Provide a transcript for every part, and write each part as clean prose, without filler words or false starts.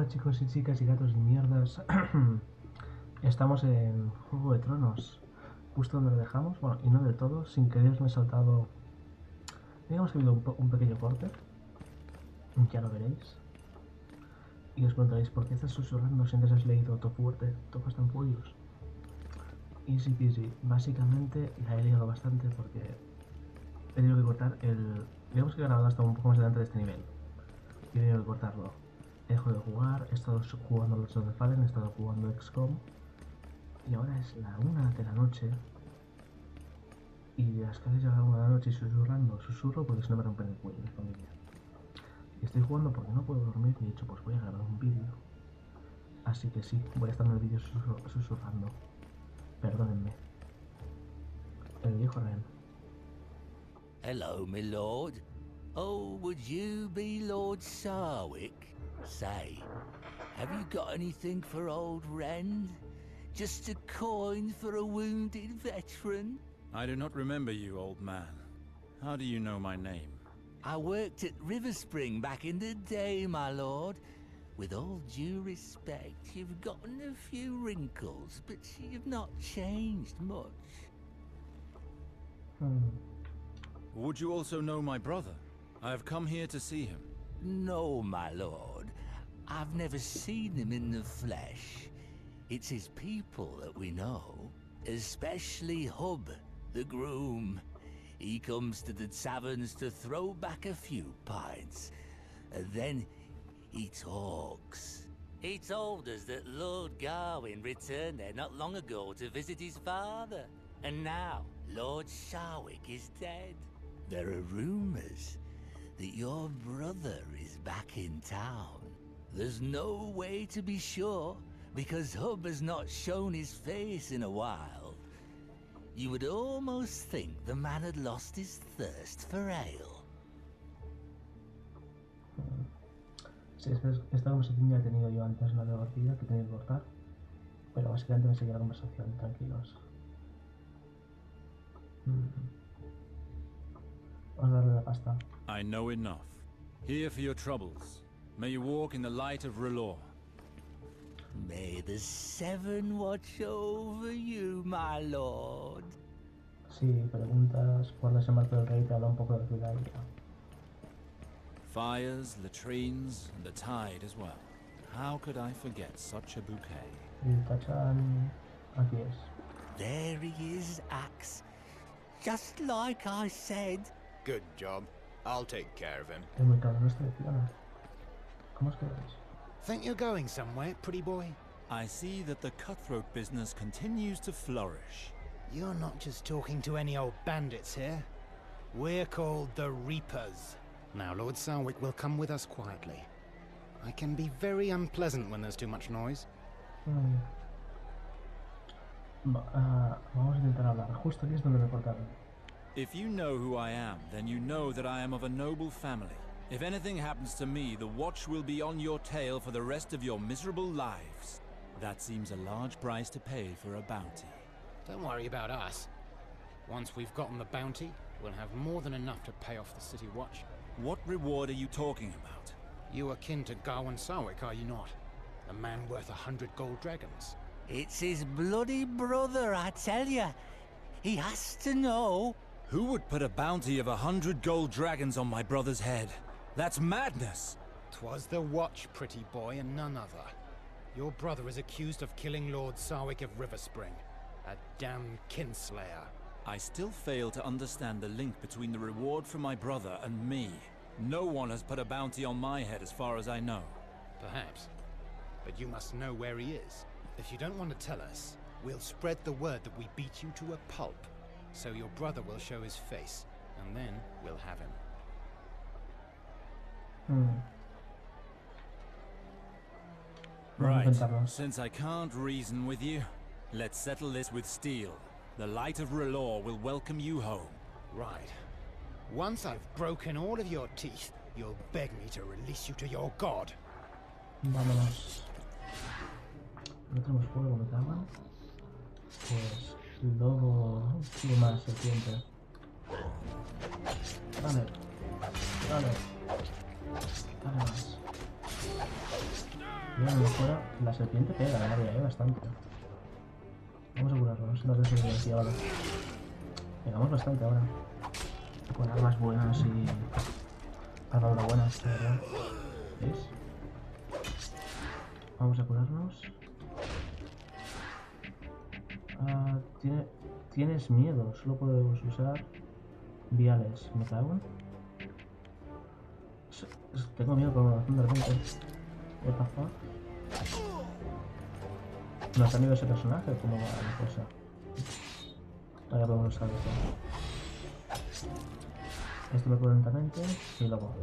Hola chicos y chicas y gatos y mierdas. Estamos en Juego de Tronos, justo donde lo dejamos, bueno, y no del todo, sin querer me he saltado, digamos que ha habido un pequeño corte, ya lo veréis, y os preguntaréis por qué estás susurrando si antes has leído todo fuerte, todo Fast and Furious. Easy peasy, básicamente la he liado bastante porque he tenido que cortar digamos que he grabado hasta un poco más adelante de este nivel, y he tenido que cortarlo. He dejado de jugar, he estado jugando los of the Fallen, he estado jugando XCOM, y ahora es la 1 de la noche y las casi llega la 1 de la noche y susurro porque si no me rompen el cuello mi familia. Y estoy jugando porque no puedo dormir y he dicho pues voy a grabar un vídeo. Así que sí, voy a estar en el vídeo susurrando. Perdónenme. El viejo Ren. Hello, my lord. Oh, would you be Lord Sarwick? Say, have you got anything for old Ren? Just a coin for a wounded veteran? I do not remember you, old man. How do you know my name? I worked at River Spring back in the day, my lord. With all due respect, you've gotten a few wrinkles, but you've not changed much. Would you also know my brother? I have come here to see him. No, my lord. I've never seen him in the flesh. It's his people that we know, especially Hub, the groom. He comes to the taverns to throw back a few pints, and then he talks. He told us that Lord Garwin returned there not long ago to visit his father, and now Lord Sharwick is dead. There are rumors that your brother is back in town. There's no way to be sure, because Hub has not shown his face in a while. You would almost think the man had lost his thirst for ale. Sí, esta conversación ya he tenido yo antes en la de partida que tenía que cortar, pero básicamente me seguía la conversación, tranquilos. Vamos a darle la pasta. I know enough. Here for your troubles. May you walk in the light of R'hllor. May the Seven watch over you, my lord. Si preguntas por Desembarco del Rey, te habla un poco de ciudad y ya. Fires, latrines, and the tide as well. How could I forget such a bouquet? Y Tachan, aquí es. There he is, Axe. Just like I said. Good job. I'll take care of him. Es muy cabrón este de Fiona. ¿Cómo os quedáis? Think you're going somewhere, pretty boy? I see that the cutthroat business continues to flourish. You're not just talking to any old bandits here. We're called the Reapers. Now, Lord Sarwick will come with us quietly. I can be very unpleasant when there's too much noise. Vamos a intentar hablar. Justo aquí es donde me cortaron. If you know who I am, then you know that I am of a noble family. If anything happens to me, the watch will be on your tail for the rest of your miserable lives. That seems a large price to pay for a bounty. Don't worry about us. Once we've gotten the bounty, we'll have more than enough to pay off the city watch. What reward are you talking about? You are kin to Garwin Sarwick, are you not? A man worth 100 gold dragons. It's his bloody brother, I tell you. He has to know. Who would put a bounty of 100 gold dragons on my brother's head? That's madness! 'Twas the watch, pretty boy, and none other. Your brother is accused of killing Lord Sarwick of River Spring. A damned kinslayer. I still fail to understand the link between the reward for my brother and me. No one has put a bounty on my head as far as I know. Perhaps. But you must know where he is. If you don't want to tell us, we'll spread the word that we beat you to a pulp. So your brother will show his face, and then we'll have him. Right, since I can't reason with you, let's settle this with steel. The light of R'hllor will welcome you home. Right. Once I've broken all of your teeth, you'll beg me to release you to your god. Vámonos. No tenemos fuego, me cagan. Pues lobo más serpiente. Dale. Dale. Dale más. Bueno, fuera, la serpiente pega, bastante. Vamos a curarnos, no te sé, vale. Pegamos bastante ahora. Con armas buenas y armadura buena, la verdad. ¿Veis? Vamos a curarnos. Tienes miedo, solo podemos usar viales. ¿Me cago? Tengo miedo por una de repente. What the fuck? No está miedo ese personaje, ¿cómo va la cosa? Ahora podemos usar esto. Esto me cura lentamente y luego.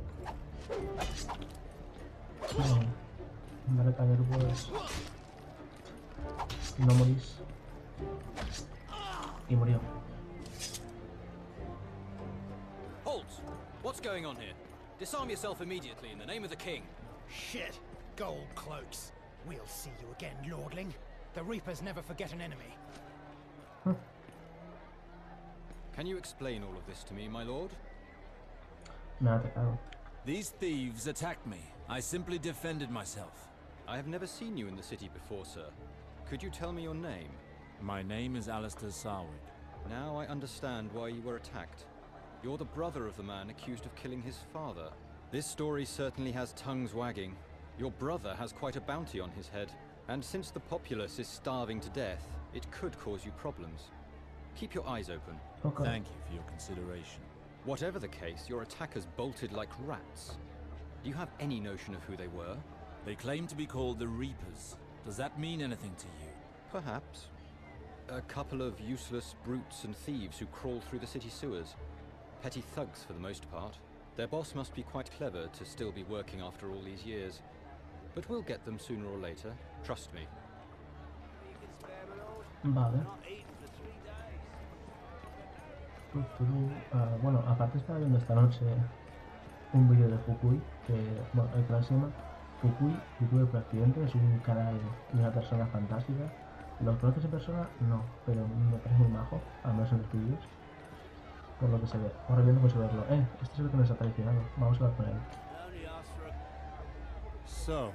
Dale caer, pues. No morís. Y murió. Halt! What's going on here? Disarm yourself immediately in the name of the king. Shit! Gold cloaks. We'll see you again, lordling. The Reapers never forget an enemy. Can you explain all of this to me, my lord? Me ha atacado. These thieves attacked me. I simply defended myself. I have never seen you in the city before, sir. Could you tell me your name? My name is Alistair Sarwick. Now I understand why you were attacked. You're the brother of the man accused of killing his father. This story certainly has tongues wagging. Your brother has quite a bounty on his head, and since the populace is starving to death, it could cause you problems. Keep your eyes open. Okay. Thank you for your consideration. Whatever the case, your attackers bolted like rats. Do you have any notion of who they were? They claim to be called the Reapers. Does that mean anything to you? Perhaps. A couple of useless brutes and thieves who crawl through the city sewers. Petty thugs for the most part. Their boss must be quite clever to still be working after all these years. But we'll get them sooner or later, trust me. Vale. Bueno, aparte estaba viendo esta noche un vídeo de Fukui, que, bueno, el canal se llama Fukui, youtuber por accidente, es un canal de una persona fantástica. ¿Lo conoces en persona? No, pero me parece muy majo, al menos en los vídeos, por lo que se ve. Ahora viendo pues verlo. Este es el que nos ha traicionado, vamos a hablar con él. So,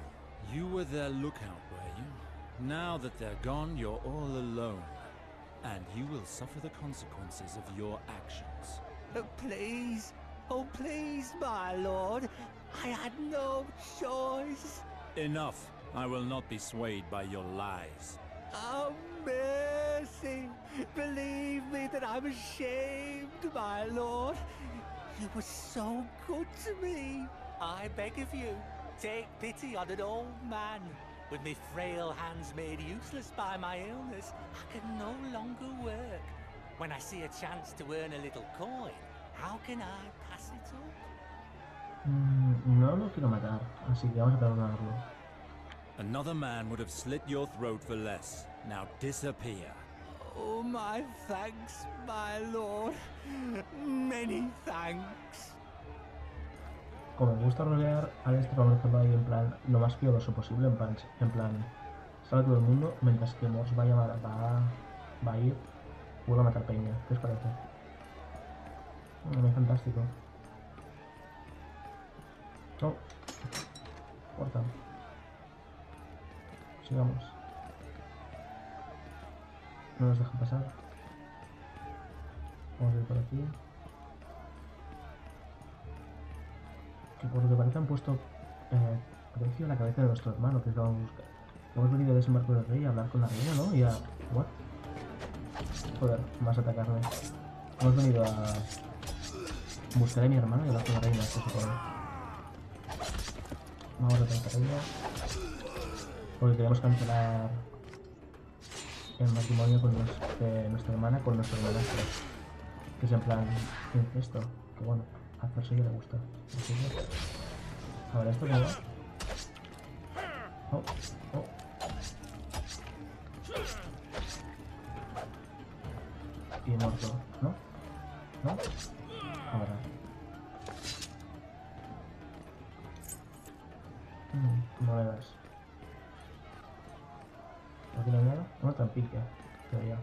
you were their lookout, were you? Now that they're gone, you're all alone. And you will suffer the consequences of your actions. Please, oh please, my lord. I had no choice. Enough. I will not be swayed by your lies. Oh, mercy. Believe me that I'm ashamed, my lord. You were so good to me. I beg of you, take pity on an old man. With my frail hands made useless by my illness, I can no longer work. When I see a chance to earn a little coin, how can I pass it up? No lo quiero matar, así que vamos a perdonarlo. Another man would have slit your throat for less. Now disappear. Oh, my thanks, my lord. Many thanks. Como me gusta rodear a este para hacerlo ahí en plan lo más piadoso posible, en plan sale todo el mundo, mientras que Mors va a ir, vuelve a matar peña. ¿Qué os parece? Fantástico. No. Corta. Sigamos. No nos dejan pasar. Vamos a ir por aquí. Que por lo que parece han puesto precio a la cabeza de nuestro hermano, que es lo que vamos a buscar. Hemos venido a Desembarco del Rey a hablar con la reina, ¿no? Y a... ¿What? Joder, más atacarme. Hemos venido a buscar a mi hermano y hablar con la reina, se supone. Vamos a atacar a ella. Porque queremos cancelar el matrimonio con nuestra hermana con nuestro hermanastro. Que es en plan incesto. Que bueno. A Cersei le gusta. A ver, esto no va. Oh, oh. Y muerto, ¿no? ¿No? Ahora. Monedas. ¿Aquí no hay nada? Una trampica. Todavía.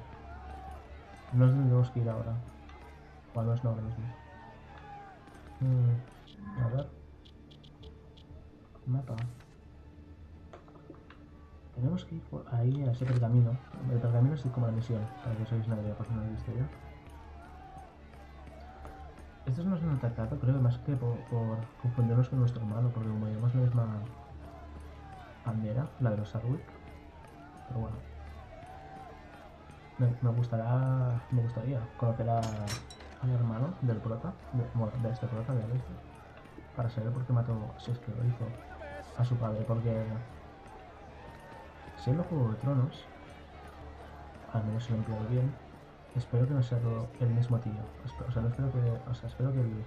No es donde tenemos que ir ahora. O no es no ahora mismo. A ver. Mapa. Tenemos que ir por ahí a ese pergamino. El pergamino es como la misión, para que sois una idea, porque no lo he visto yo. Estos nos han atacado, creo, más que por confundirnos con nuestro hermano, porque como llevamos la misma bandera, la de los Sarwick. Pero bueno. Me gustaría conocer al hermano del prota, de este prota, de este, para saber por qué mató, si es que lo hizo, a su padre, porque si en los Juego de Tronos, al menos se lo he empleado bien, espero que no sea el mismo tío. No espero que, espero que el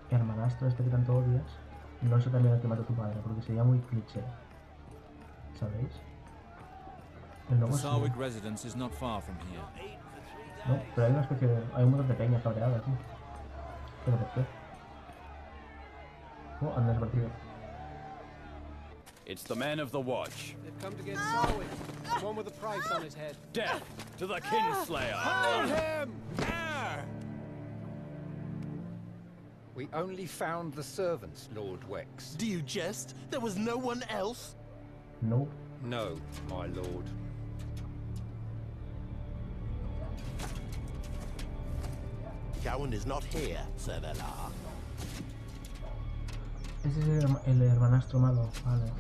hermanastro este que tanto odias no sea también el que mató a tu padre, porque sería muy cliché, ¿sabéis? El The lobo sí. Sarwick residence is not far from here. No, pero hay una especie de... hay un montón de peña cabreada aquí. ¿Pero por qué? Oh, han desaparecido. It's the men of the Watch. They've come to get Sarwick. The one with the price on his head. Death to the Kinslayer! Hold him! We only found the servants, Lord Wex. Do you jest? There was no one else? No. No, my lord. Gawain is not here, Sir Velar. Ese es el hermanastro malo, vale.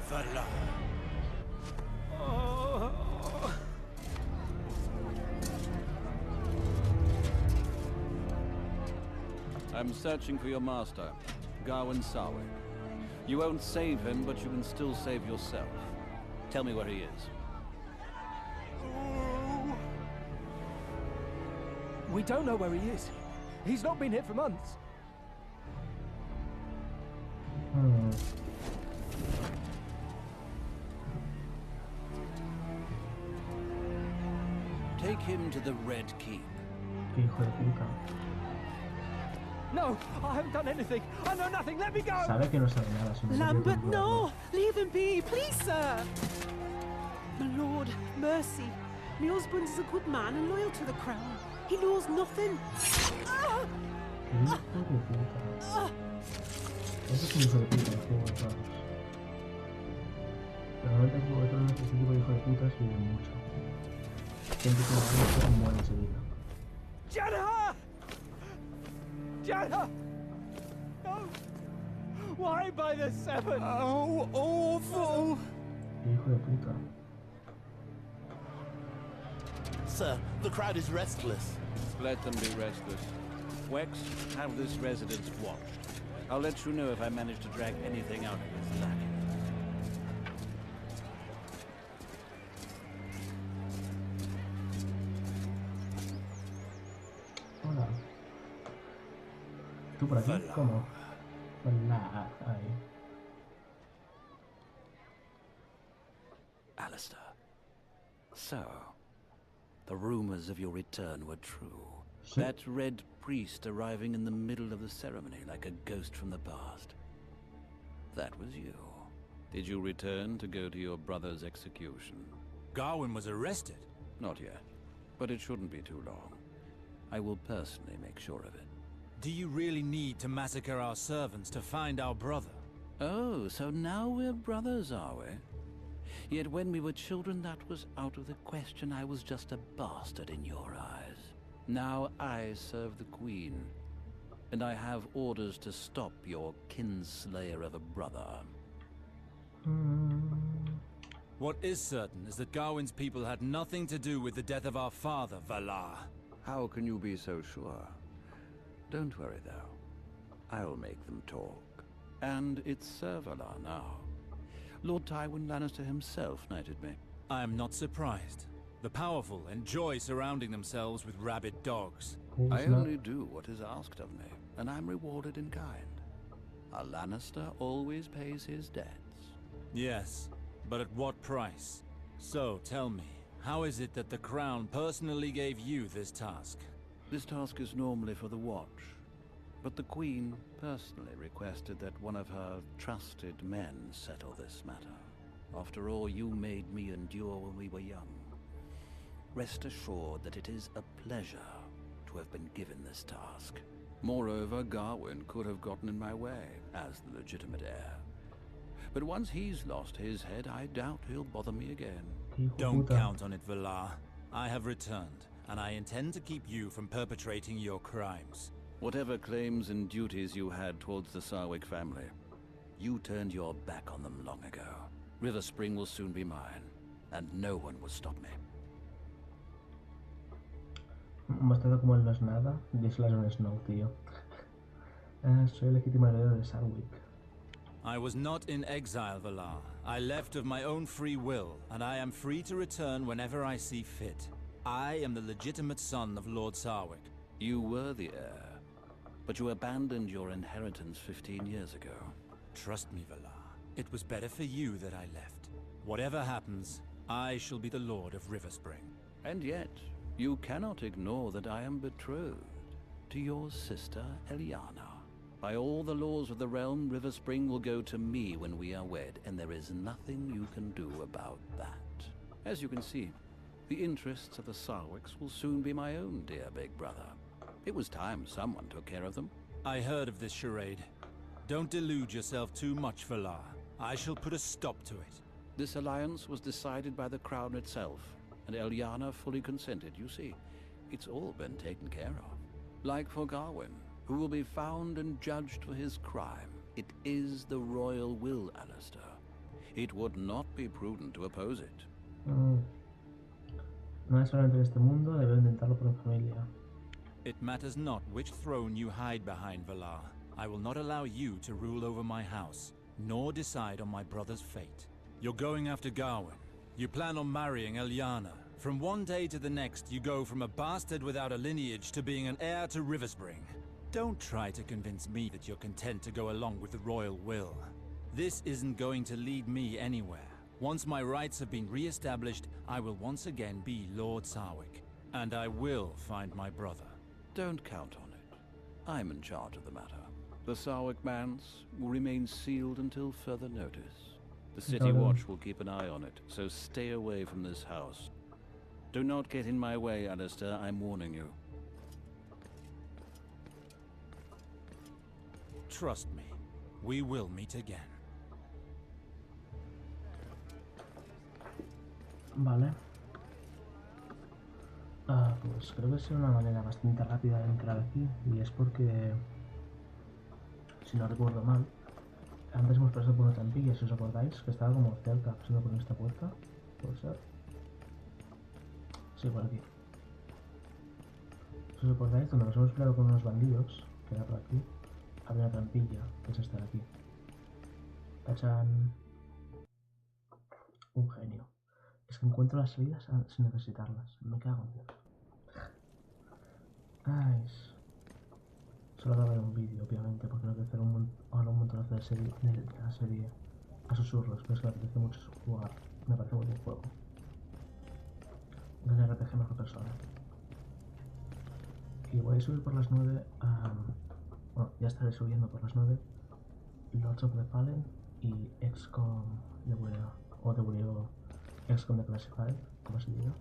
Velar. I'm searching for your master, Gawain Sarwick. You won't save him, but you can still save yourself. Tell me where he is. We don't know where he is. He's not been here for months. Take him to the Red Keep. Qué hijo de puta. No, I haven't done anything. I know nothing. Let me go. Sabe que no sabe nada. Lambert, no! Leave him be, please, sir! My lord, mercy. My husband is a good man and loyal to the crown. He knows nothing. Ah! Hijo de puta. Ese es un hijo de puta en Juego de Tronos. Pero normalmente en Juego de Tronos este tipo de hijo de putas viven mucho. Siempre que lo muere enseguida. Jenna! Jenna! No! Why by the seven? Oh, awful! Qué hijo de puta. Sir, the crowd is restless. Let them be restless. Wex, have this residence watched. I'll let you know if I manage to drag anything out of this lackey. Hola. ¿Tú por aquí? ¿Cómo? Hola. Ahí. Alistair. So, the rumors of your return were true. Sí. That red priest arriving in the middle of the ceremony like a ghost from the past. That was you. Did you return to go to your brother's execution? Gawain was arrested. Not yet, but it shouldn't be too long. I will personally make sure of it. Do you really need to massacre our servants to find our brother? Oh, so now we're brothers, are we? Yet when we were children, that was out of the question. I was just a bastard in your eyes. Now I serve the Queen, and I have orders to stop your kinslayer of a brother. What is certain is that Gawain's people had nothing to do with the death of our father, Valar. How can you be so sure? Don't worry, though. I'll make them talk. And it's Sir Valar now. Lord Tywin Lannister himself knighted me. I am not surprised. The powerful enjoy surrounding themselves with rabid dogs. I only do what is asked of me, and I'm rewarded in kind. A Lannister always pays his debts. Yes, but at what price? So, tell me, how is it that the Crown personally gave you this task? This task is normally for the Watch, but the Queen personally requested that one of her trusted men settle this matter. After all you made me endure when we were young. Rest assured that it is a pleasure to have been given this task. Moreover, Gawain could have gotten in my way as the legitimate heir. But once he's lost his head, I doubt he'll bother me again. Don't count on it, Valar. I have returned, and I intend to keep you from perpetrating your crimes. Whatever claims and duties you had towards the Sarwick family, you turned your back on them long ago. River Spring will soon be mine, and no one will stop me. Mostrado como él no es nada, y es Jon Snow, tío. Soy el legítimo heredero de Sarwick. I was not in exile, Valar. I left of my own free will, and I am free to return whenever I see fit. I am the legitimate son of Lord Sarwick. You were the heir, but you abandoned your inheritance 15 years ago. Trust me, Valar. It was better for you that I left. Whatever happens, I shall be the Lord of River Spring. And yet, you cannot ignore that I am betrothed to your sister, Eliana. By all the laws of the realm, River Spring will go to me when we are wed, and there is nothing you can do about that. As you can see, the interests of the Sarwicks will soon be my own, dear big brother. It was time someone took care of them. I heard of this charade. Don't delude yourself too much, Valar. I shall put a stop to it. This alliance was decided by the crown itself, and Eliana fully consented, you see. It's all been taken care of. Like for Gawain, who will be found and judged for his crime. It is the royal will, Alistair. It would not be prudent to oppose it. No es solamente en este mundo, debe intentarlo por mi familia. It matters not which throne you hide behind, Valar. I will not allow you to rule over my house, nor decide on my brother's fate. You're going after Gawain. You plan on marrying Eliana. From one day to the next, you go from a bastard without a lineage to being an heir to Riverspring. Don't try to convince me that you're content to go along with the royal will. This isn't going to lead me anywhere. Once my rights have been re-established, I will once again be Lord Sarwick. And I will find my brother. Don't count on it. I'm in charge of the matter. The Sarwick Manse will remain sealed until further notice. The City Watch will keep an eye on it, so stay away from this house. Do not get in my way, Alistair, I'm warning you. Trust me, we will meet again. Vale. Pues creo que es una manera bastante rápida de entrar aquí, y es porque, si no recuerdo mal, antes hemos pasado por una trampilla, si os acordáis, que estaba como cerca, pasando por esta puerta. ¿Puede ser? Sí, por aquí. Si os acordáis, donde nos hemos peleado con unos bandidos, que era por aquí, había una trampilla, que es esta de aquí. Tachan. Un genio. Es que encuentro las salidas sin necesitarlas. Me cago en Dios. Ay. Solo acabo de ver un vídeo, obviamente, porque no quiero hacer ahora un montonazo de la serie a susurros, pero es que me apetece mucho jugar. Me parece muy buen juego. Un RPG mejor persona. Y voy a subir por las 9 a... Bueno, ya estaré subiendo por las 9 Lords of the Fallen y XCOM de Burea, o de Burea, XCOM de Classified, como se diga.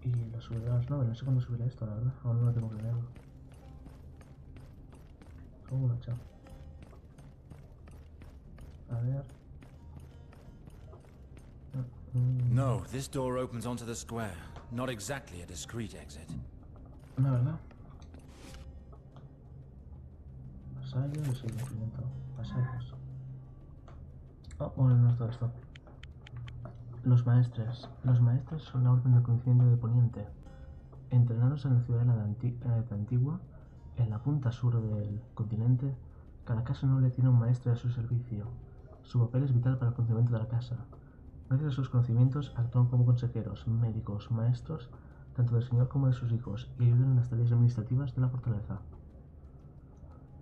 Y lo subiré a las 9, no sé cuándo subiré esto, la verdad, aún no lo tengo planeado. Chao. A ver... No, this door opens onto the square. Not exactly a discreet exit. La verdad. Vasallos y seguimiento. Vasallos. Oh, bueno, no es todo esto. Los maestres. Los maestres son la orden del conocimiento de Poniente. Entrenados en la ciudadela de Antigua, en la punta sur del continente, cada casa noble tiene un maestre a su servicio. Su papel es vital para el funcionamiento de la casa. Gracias a sus conocimientos, actúan como consejeros, médicos, maestros, tanto del señor como de sus hijos, y ayudan en las tareas administrativas de la fortaleza.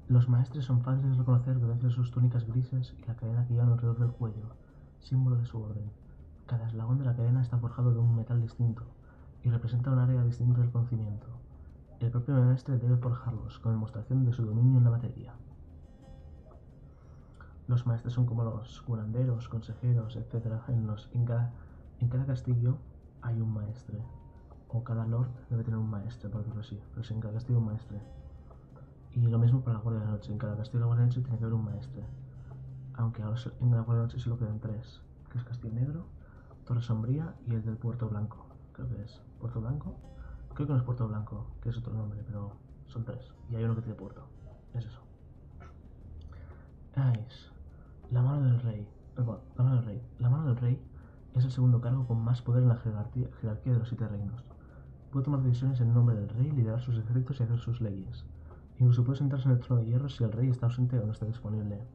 Los maestres son fáciles de reconocer gracias a sus túnicas grises y la cadena que llevan alrededor del cuello, símbolo de su orden. Cada eslabón de la cadena está forjado de un metal distinto, y representa un área distinta del conocimiento. El propio maestre debe forjarlos, como demostración de su dominio en la materia. Los maestres son como los curanderos, consejeros, etc. En cada castillo hay un maestre. o cada lord debe tener un maestre, por decirlo así, pero si en cada castillo un maestre. Y lo mismo para la Guardia de la Noche, en cada castillo de la Guardia de la Noche tiene que haber un maestre. Aunque ahora en la Guardia de la Noche solo quedan 3, que es Castillo Negro, Torre Sombría y el del Puerto Blanco, creo que es. ¿Puerto Blanco? Creo que no es Puerto Blanco, que es otro nombre, pero son 3. Y hay uno que tiene puerto, es eso. La mano del rey. Bueno, la mano del rey. La mano del rey es el segundo cargo con más poder en la jerarquía de los 7 reinos. Puede tomar decisiones en nombre del rey, liderar sus ejércitos y hacer sus leyes. Incluso puede sentarse en el trono de hierro si el rey está ausente o no está disponible.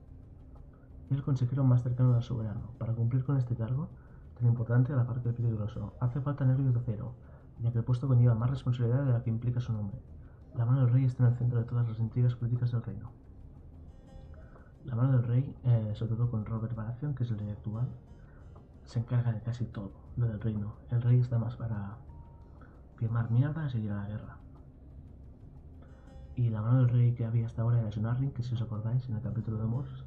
Es el consejero más cercano al soberano. Para cumplir con este cargo, tan importante a la par que peligroso, hace falta nervios de acero, ya que el puesto conlleva más responsabilidad de la que implica su nombre. La mano del rey está en el centro de todas las intrigas políticas del reino. La mano del rey, sobre todo con Robert Baratheon, que es el rey actual, se encarga de casi todo lo del reino. El rey está más para firmar mierdas y ir a la guerra. Y la mano del rey que había hasta ahora era Jon Arryn, que si os acordáis en el capítulo de Mors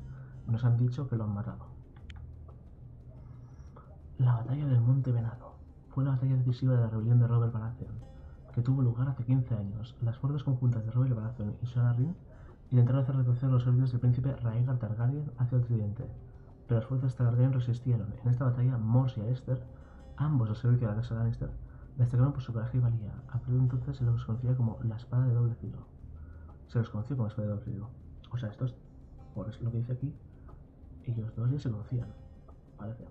nos han dicho que lo han matado. La batalla del Monte Venado fue la batalla decisiva de la rebelión de Robert Baratheon, que tuvo lugar hace 15 años. Las fuerzas conjuntas de Robert Baratheon y Jon Arryn intentaron hacer retroceder los órdenes del príncipe Rhaegar Targaryen hacia el Tridente, pero las fuerzas Targaryen resistieron. En esta batalla, Mors y Aester, ambos al servicio de la casa Lannister, destacaron por su coraje y valía. A partir de entonces se los conocía como la espada de doble filo. Se los conoció como espada de doble filo. O sea, estos, por lo que dice aquí, ellos dos ya se conocían, parece.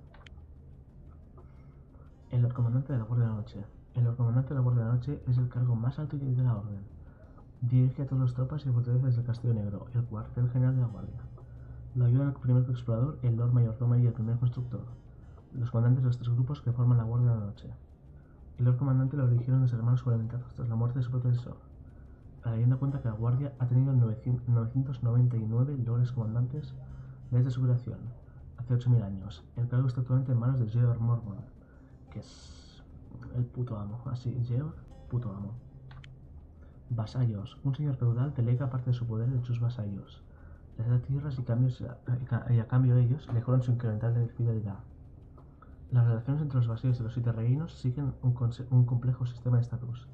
El Lord Comandante de la Guardia de la Noche. El Lord Comandante de la Guardia de la Noche es el cargo más alto de la Orden. Dirige a todas las tropas y fortalece desde el Castillo Negro, el cuartel general de la Guardia. Lo ayudan el primer explorador, el Lord Mayordomo y el primer constructor, los comandantes de los 3 grupos que forman la Guardia de la Noche. El Lord Comandante lo eligieron los hermanos juramentados tras la muerte de su profesor. La leyenda cuenta que la Guardia ha tenido 999 Lords Comandantes desde su creación, hace 8000 años. El cargo está actualmente en manos de Jeor Mormont, que es el puto amo. Así, Jeor, puto amo. Vasallos. Un señor feudal delega parte de su poder en sus vasallos. Les da tierras y a cambio ellos le juran su incrementable fidelidad. Las relaciones entre los vasallos de los 7 reinos siguen un complejo sistema de estatus.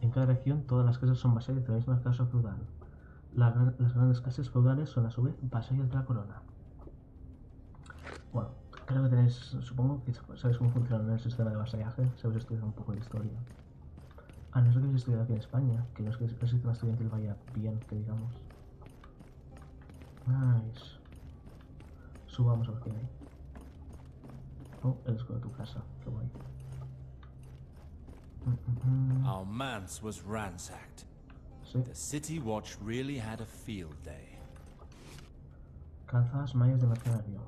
En cada región, todas las casas son vasallos de la misma casa feudal. Las grandes casas feudales son a su vez vasallos de la corona. Bueno, creo que tenéis, supongo que sabéis cómo funciona el sistema de vasallaje, si habéis estudiado un poco de historia. A no ser que habéis estudiado aquí en España, que no es que el sistema estudiantil vaya bien, que digamos. Nice. Subamos a ver qué hay. Oh, el escudo de tu casa, qué guay. Our manse was ransacked. Sí. The City Watch really had a field day. Calzas, mallas de mercenario.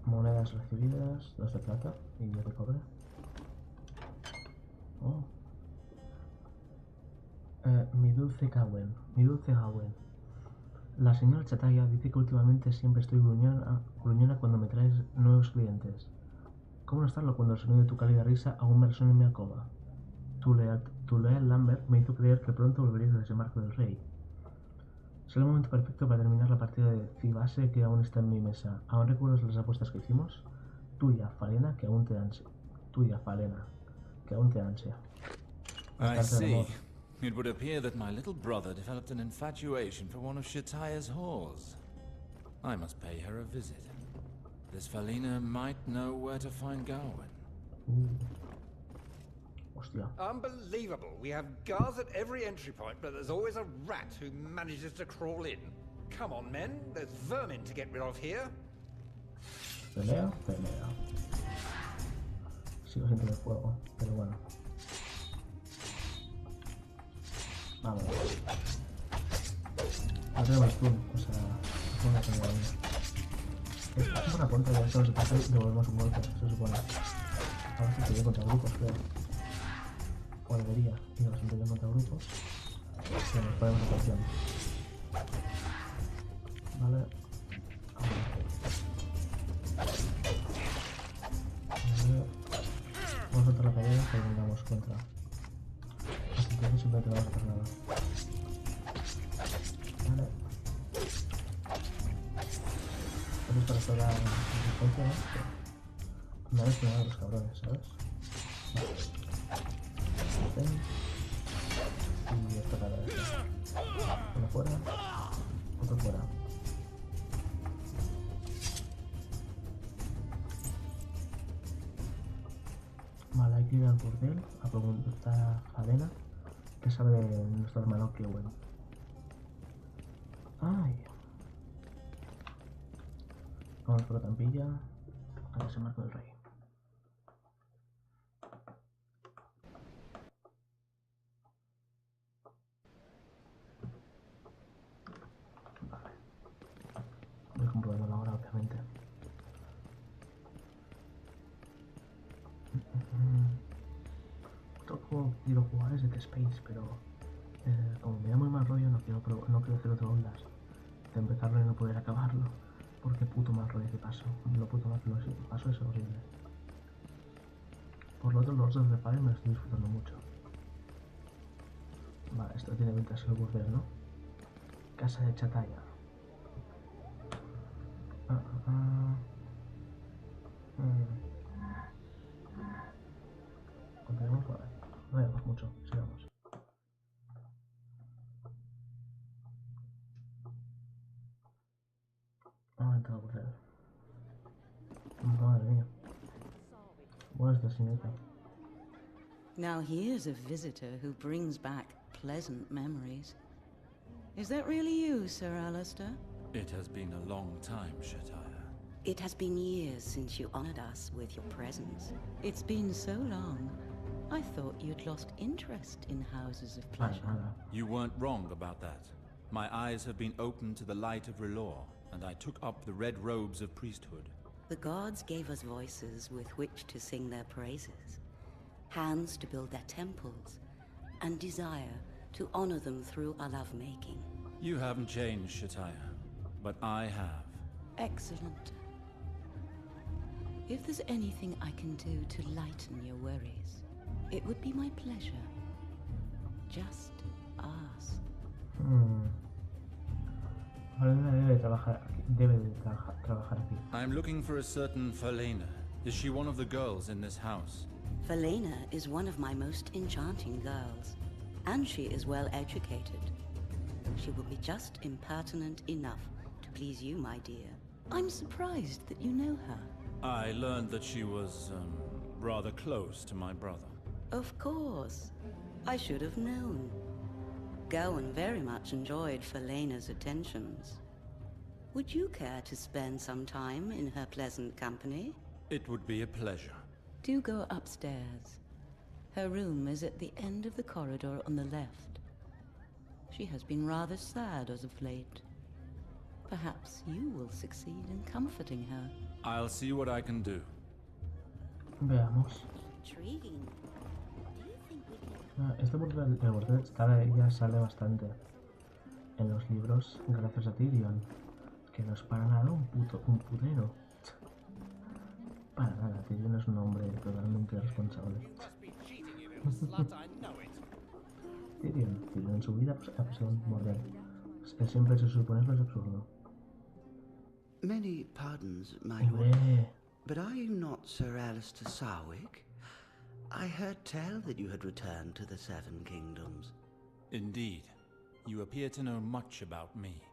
Monedas recibidas, 2 de plata y 10 de cobre. Oh. Mi dulce Gawen. La señora Chataya dice que últimamente siempre estoy gruñona cuando me traes nuevos clientes. ¿Cómo no estarlo cuando el sonido de tu cálida risa aún me resuena en mi alcoba? Tu leal Lambert me hizo creer que pronto volverías al desembarco del rey. Será el momento perfecto para terminar la partida de Cibase que aún está en mi mesa. ¿Aún recuerdas las apuestas que hicimos? Tuya, Falena, que aún te ansia. I see. It would appear that my little brother developed an infatuation for one of Shataya's whores. I must pay her a visit. This Falena might know where to find Gawain. Hostia. Unbelievable. We have guards at every entry point, but there's always a rat who manages to crawl in. Come on, men. There's vermin to get rid of here. Pelea. Sigo sin tener fuego, pero bueno. Vamos. No tenemos stun, o sea, no tengo que daño. Es por la puerta de eso, y devolvemos un golpe, se supone. Ahora sí que voy contra grupos, creo. O debería ir a la siguiente contra grupos. Y nos ponemos atención. Vale. Vamos a soltar la pelea que vengamos contra. Así que simplemente no vamos a hacer nada. Vale. Esto es para restaurar la resistencia, ¿no? Una vez que nada los cabrones, ¿sabes? Y esto cada vez. Uno fuera, otro fuera. Vale, hay que ir al burdel a preguntar a Elena que sabe de nuestro hermano que bueno. Ay. Vamos por la trampilla a Desembarco del Rey. Vale. Voy comprobando ahora, obviamente. Otro juego que quiero jugar es The Space, pero como me da muy mal rollo, no quiero hacer otro Ondas de empezarlo y no poder acabarlo, porque puto mal rollo que paso. Lo puto mal que paso es horrible. Por lo otro, los dos de Fire me lo estoy disfrutando mucho. Vale, esto tiene pinta de ser burdel, ¿no? Casa de Chataya. Continuamos por ahí. No vayamos mucho, sigamos. Vamos a entrar por él. Madre mía. Buenas tardes, señorita. Now here's a visitor who brings back pleasant memories. Is that really you, Sir Alistair? It has been a long time, Shataya. It has been years since you honored us with your presence. It's been so long. I thought you'd lost interest in houses of pleasure. You weren't wrong about that. My eyes have been opened to the light of Relore, and I took up the red robes of priesthood. The gods gave us voices with which to sing their praises, hands to build their temples, and desire to honor them through our lovemaking. You haven't changed, Shataya, but I have. Excellent. If there's anything I can do to lighten your worries, it would be my pleasure. Just ask. I'm looking for a certain Falena. Is she one of the girls in this house? Falena is one of my most enchanting girls, and she is well educated. She will be just impertinent enough to please you, my dear. I'm surprised that you know her. I learned that she was, rather close to my brother. Of course. I should have known. Gawain very much enjoyed Falena's attentions. Would you care to spend some time in her pleasant company? It would be a pleasure. Do go upstairs. Her room is at the end of the corridor on the left. She has been rather sad as of late. Perhaps you will succeed in comforting her. I'll see what I can do. Veamos. Intriguing. Este burdel ya sale bastante en los libros, gracias a Tyrion, que no es para nada un putero. Para nada, Tyrion es un hombre totalmente responsable. Tyrion en su vida ha pasado un burdel. Es que siempre se supone que es absurdo. Many pardons, my lord, but are you not Sir Alistair Sarwick? I heard tell that you had returned to the Seven Kingdoms. Indeed. You appear to know much about me.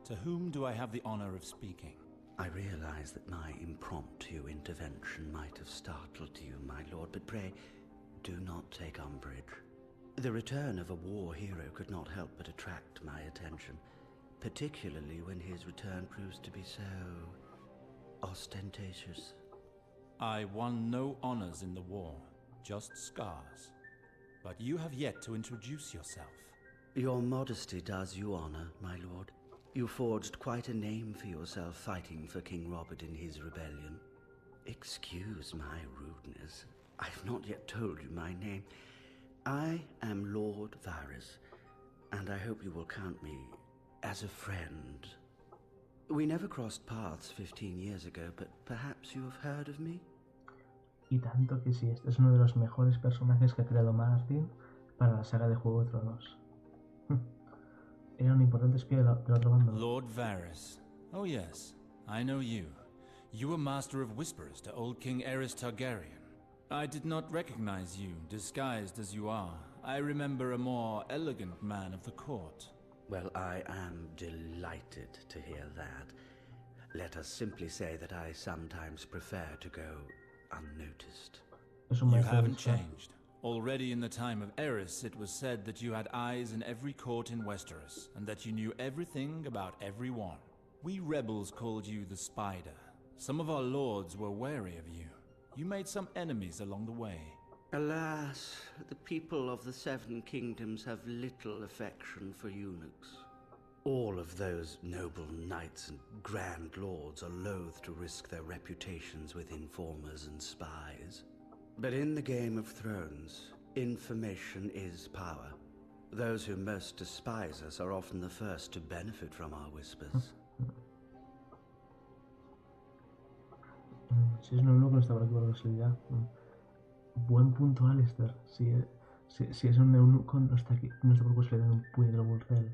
To whom do I have the honor of speaking? I realize that my impromptu intervention might have startled you, my lord, but pray, do not take umbrage. The return of a war hero could not help but attract my attention, particularly when his return proves to be so ostentatious. I won no honors in the war, just scars. But you have yet to introduce yourself. Your modesty does you honor, my lord. You forged quite a name for yourself fighting for King Robert in his rebellion. Excuse my rudeness. I've not yet told you my name. I am Lord Varys, and I hope you will count me as a friend. We never crossed paths 15 years ago, but perhaps you have heard of me? Y tanto que sí, este es uno de los mejores personajes que ha creado Martin para la saga de Juego de Tronos. Era un importante espía del otro bando. Lord Varys. Oh yes, I know you. You were Master of Whisperers to old King Aerys Targaryen. I did not recognize you, disguised as you are. I remember a more elegant man of the court. Well, I am delighted to hear that. Let us simply say that I sometimes prefer to go unnoticed. You haven't changed. Already in the time of Eris, it was said that you had eyes in every court in Westeros, and that you knew everything about everyone. We rebels called you the Spider. Some of our lords were wary of you. You made some enemies along the way. Alas, the people of the Seven Kingdoms have little affection for eunuchs. All of those noble knights and grand lords are loath to risk their reputations with informers and spies. But in the Game of Thrones, information is power. Those who most despise us are often the first to benefit from our whispers. Si es un eunuco, no está por aquí por casualidad. Buen punto, Alistair. Si es un eunuco, no está aquí, no está por casualidad en un puñetero burdel.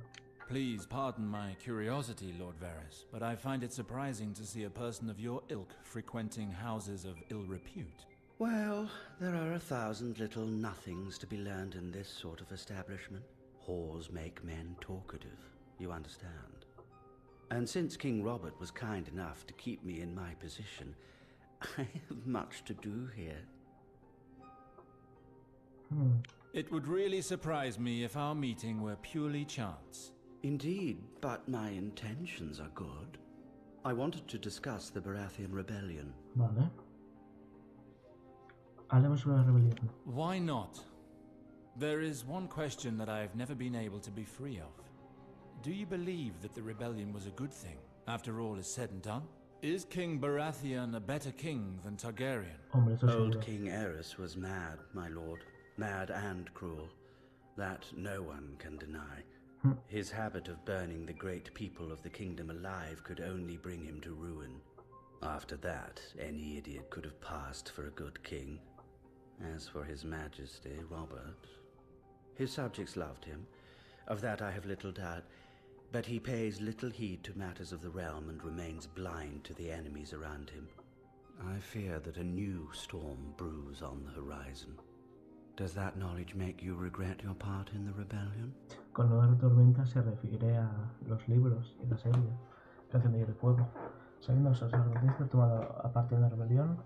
Please pardon my curiosity, Lord Varys, but I find it surprising to see a person of your ilk frequenting houses of ill repute. Well, there are 1,000 little nothings to be learned in this sort of establishment. Whores make men talkative, you understand. And since King Robert was kind enough to keep me in my position, I have much to do here. It would really surprise me if our meeting were purely chance. Indeed, but my intentions are good. I wanted to discuss the Baratheon rebellion. Vale. Hablemos sobre la rebelión. Why not? There is one question that I have never been able to be free of. Do you believe that the rebellion was a good thing, after all is said and done? Is King Baratheon a better king than Targaryen? Old King Aerys was mad, my lord. Mad and cruel. That no one can deny. His habit of burning the great people of the kingdom alive could only bring him to ruin. After that, any idiot could have passed for a good king. As for His Majesty, Robert, his subjects loved him. Of that I have little doubt. But he pays little heed to matters of the realm and remains blind to the enemies around him. I fear that a new storm brews on the horizon. Does that knowledge make you regret your part in the rebellion? Con Nueva Tormenta se refiere a los libros y la serie, Canción de Hielo y Fuego. Sabiendo eso, que tomado aparte de la rebelión,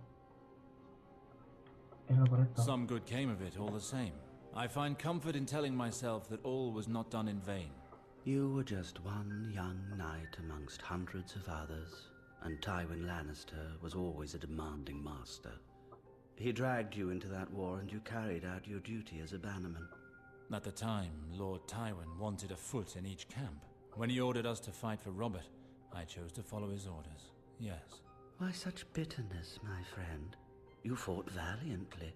es lo correcto. Some good came of it, all the same. I find comfort in telling myself that all was not done in vain. You were just one young knight amongst hundreds of others, and Tywin Lannister was always a demanding master. He dragged you into that war and you carried out your duty as a bannerman. At the time, Lord Tywin wanted a foot in each camp. When he ordered us to fight for Robert, I chose to follow his orders, yes. Why such bitterness, my friend? You fought valiantly,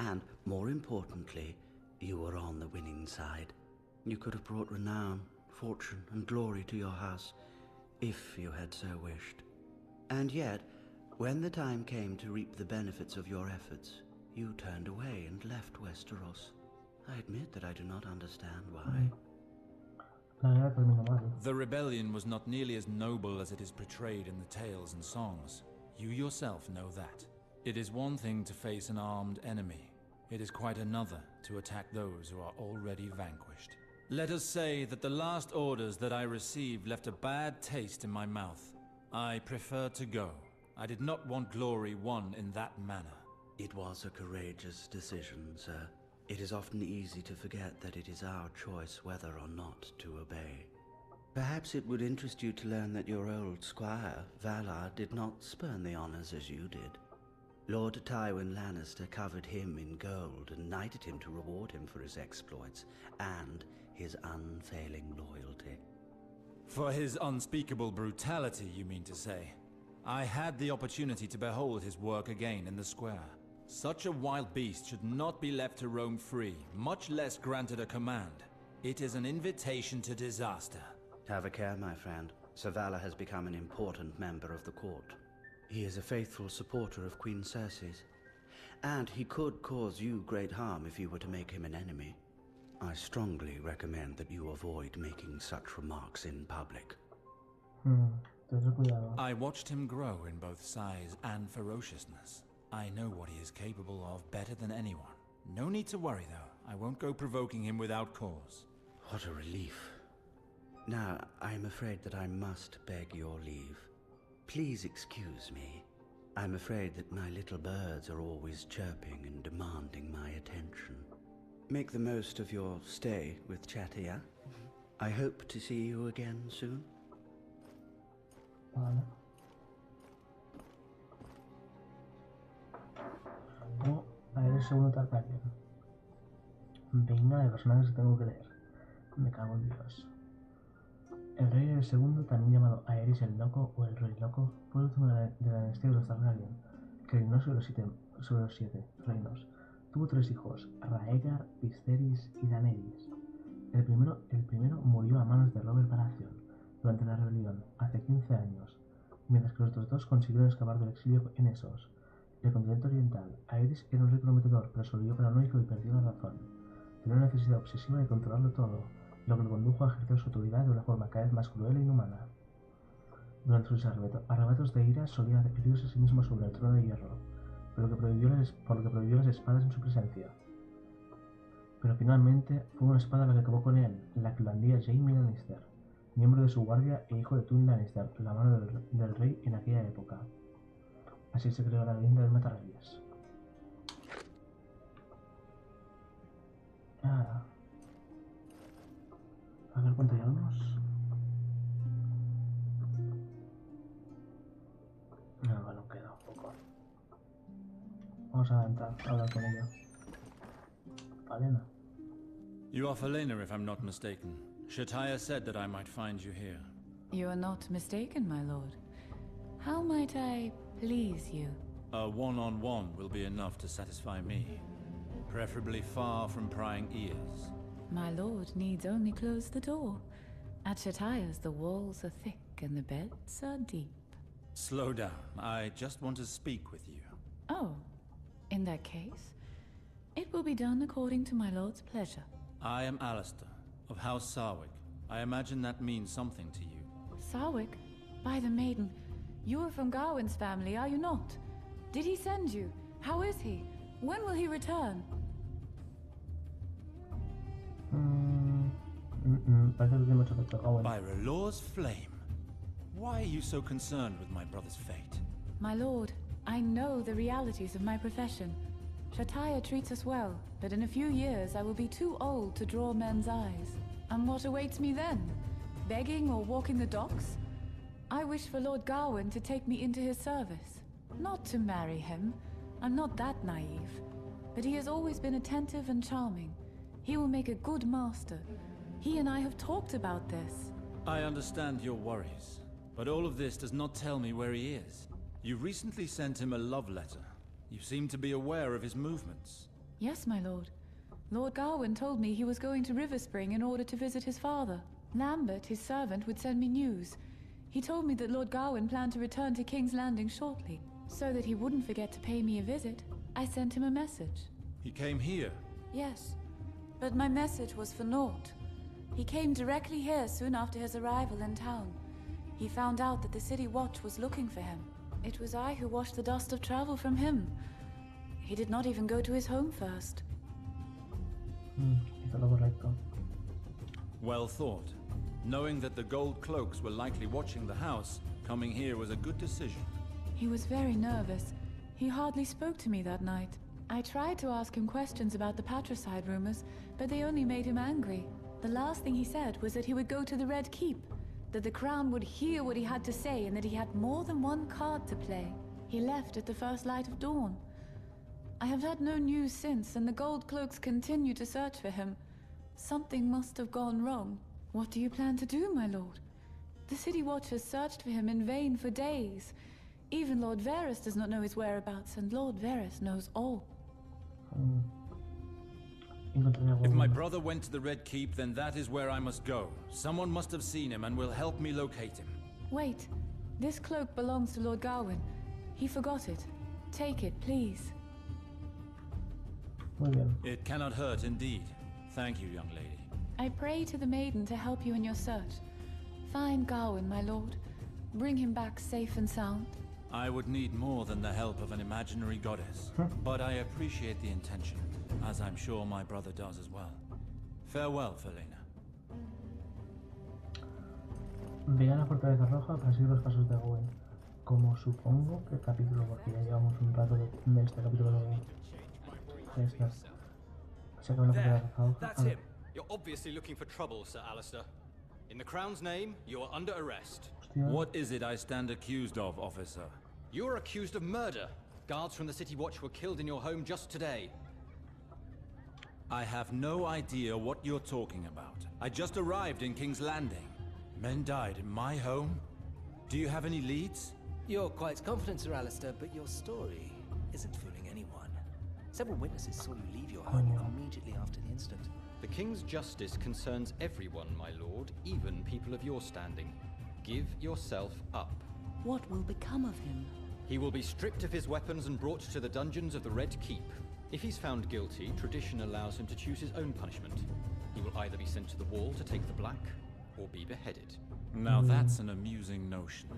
and more importantly, you were on the winning side. You could have brought renown, fortune, and glory to your house, if you had so wished. And yet, when the time came to reap the benefits of your efforts, you turned away and left Westeros. I admit that I do not understand why. The rebellion was not nearly as noble as it is portrayed in the tales and songs. You yourself know that. It is one thing to face an armed enemy. It is quite another to attack those who are already vanquished. Let us say that the last orders that I received left a bad taste in my mouth. I prefer to go. I did not want glory won in that manner. It was a courageous decision, sir. It is often easy to forget that it is our choice whether or not to obey. Perhaps it would interest you to learn that your old squire, Valar, did not spurn the honors as you did. Lord Tywin Lannister covered him in gold and knighted him to reward him for his exploits and his unfailing loyalty. For his unspeakable brutality, you mean to say? I had the opportunity to behold his work again in the square. Such a wild beast should not be left to roam free, much less granted a command. It is an invitation to disaster. Have a care, my friend. Sir Valar has become an important member of the court. He is a faithful supporter of Queen Cersei's, and he could cause you great harm if you were to make him an enemy. I strongly recommend that you avoid making such remarks in public. I watched him grow in both size and ferociousness. I know what he is capable of better than anyone. No need to worry, though. I won't go provoking him without cause. What a relief. Now, I'm afraid that I must beg your leave. Please excuse me. I'm afraid that my little birds are always chirping and demanding my attention. Make the most of your stay with Chattia. I hope to see you again soon. Vale. Oh, a ver el segundo Targaryen. Venga de personajes que tengo que leer. Me cago en Dios. El rey el segundo, también llamado Aerys el Loco o el Rey Loco, fue el último de la dinastía de los Targaryen, que reinó sobre los siete reinos. Tuvo 3 hijos, Rhaegar, Viserys y Daenerys. El primero murió a manos de Robert Baratheon durante la rebelión, hace 15 años, mientras que los otros 2 consiguieron escapar del exilio en Essos, el continente oriental. Aerys era un rey prometedor, pero se volvió paranoico y perdió la razón. Tenía una necesidad obsesiva de controlarlo todo, lo que lo condujo a ejercer su autoridad de una forma cada vez más cruel e inhumana. Durante sus arrebatos de ira solía repetirse a sí mismo sobre el trono de hierro, por lo que prohibió las espadas en su presencia. Pero finalmente fue una espada la que acabó con él, la que blandía Jaime Lannister, miembro de su guardia e hijo de Tywin Lannister, la mano del rey en aquella época. Así se creó la leyenda del Matarreyes. A ver cuánto llevamos. No, bueno, queda un poco. Vamos a entrar a hablar con ella. Falena. You are Falena, if I'm not mistaken. Chataya said that I might find you here. You are not mistaken, my lord. How might I please you? A one-on-one will be enough to satisfy me. Preferably far from prying ears. My lord needs only close the door. At Chataya's, the walls are thick and the beds are deep. Slow down. I just want to speak with you. Oh, in that case, it will be done according to my lord's pleasure. I am Alistair, of House Sarwick. I imagine that means something to you. Sarwick? By the maiden, you are from Gawain's family, are you not? Did he send you? How is he? When will he return? By R'hllor's flame. Why are you so concerned with my brother's fate? My lord, I know the realities of my profession. Chataya treats us well, but in a few years I will be too old to draw men's eyes. And what awaits me then? Begging or walking the docks? I wish for Lord Gawain to take me into his service. Not to marry him. I'm not that naive. But he has always been attentive and charming. He will make a good master. He and I have talked about this. I understand your worries, but all of this does not tell me where he is. You recently sent him a love letter. You seem to be aware of his movements. Yes, my lord. Lord Gawain told me he was going to Riverspring in order to visit his father. Lambert, his servant, would send me news. He told me that Lord Gawain planned to return to King's Landing shortly. So that he wouldn't forget to pay me a visit, I sent him a message. He came here? Yes, but my message was for naught. He came directly here soon after his arrival in town. He found out that the City Watch was looking for him. It was I who washed the dust of travel from him. He did not even go to his home first. Well thought. Knowing that the gold cloaks were likely watching the house, coming here was a good decision. He was very nervous. He hardly spoke to me that night. I tried to ask him questions about the patricide rumors, but they only made him angry. The last thing he said was that he would go to the Red Keep, that the Crown would hear what he had to say, and that he had more than one card to play. He left at the first light of dawn. I have had no news since, and the gold cloaks continue to search for him. Something must have gone wrong. What do you plan to do, my lord? The City Watch has searched for him in vain for days. Even Lord Varys does not know his whereabouts, and Lord Varys knows all. If my brother went to the Red Keep, then that is where I must go. Someone must have seen him and will help me locate him. Wait. This cloak belongs to Lord Gawain. He forgot it. Take it, please. It cannot hurt, indeed. Thank you, young lady. I pray to the maiden to help you in your search. Find Gawain, my lord. Bring him back safe and sound. I would need more than the help of an imaginary goddess, but I appreciate the intention, as I'm sure my brother does as well. Farewell, Felina. Ve a la Fortaleza Roja para seguir los pasos de Gwen. Como supongo que capítulo, porque ya llevamos un rato de este capítulo de Hester. Se acaba la Fortaleza Roja. That's him. You're obviously looking for trouble, Sir Alistair. In the Crown's name, you are under arrest. What is it I stand accused of, officer? You are accused of murder. Guards from the City Watch were killed in your home just today. I have no idea what you're talking about. I just arrived in King's Landing. Men died in my home? Do you have any leads? You're quite confident, Sir Alistair, but your story isn't fooling anyone. Several witnesses saw you leave your home immediately after the incident. The King's justice concerns everyone, my lord, even people of your standing. Give yourself up. What will become of him? He will be stripped of his weapons and brought to the dungeons of the Red Keep. If he's found guilty, tradition allows him to choose his own punishment. He will either be sent to the wall to take the black, or be beheaded. Now that's an amusing notion.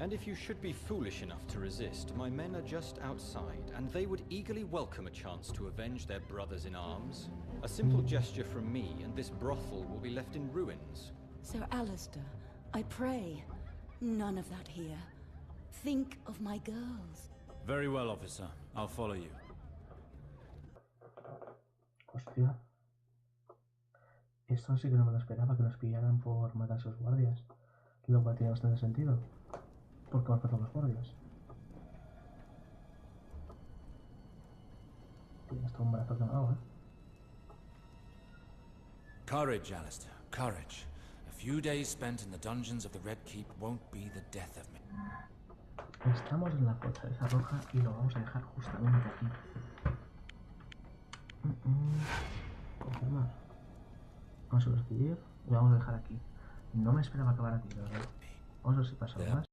And if you should be foolish enough to resist, my men are just outside, and they would eagerly welcome a chance to avenge their brothers in arms. A simple gesture from me, and this brothel will be left in ruins. Sir Alistair, I pray, none of that here. Think of my girls. Very well, officer. I'll follow you. Hostia. Esto sí que no me lo esperaba, que nos pillaran por matar a sus guardias. Lo cual tiene bastante sentido. Porque hemos matado a los guardias. Tiene hasta un brazo quemado, Courage, Alistair. Courage. A few days spent in the dungeons of the Red Keep won't be the death of me. Estamos en la Fortaleza Roja y lo vamos a dejar justamente aquí. Confirmar. Vamos a suscribir y lo vamos a dejar aquí. No me esperaba acabar aquí, la verdad. Vamos a ver si pasa algo más.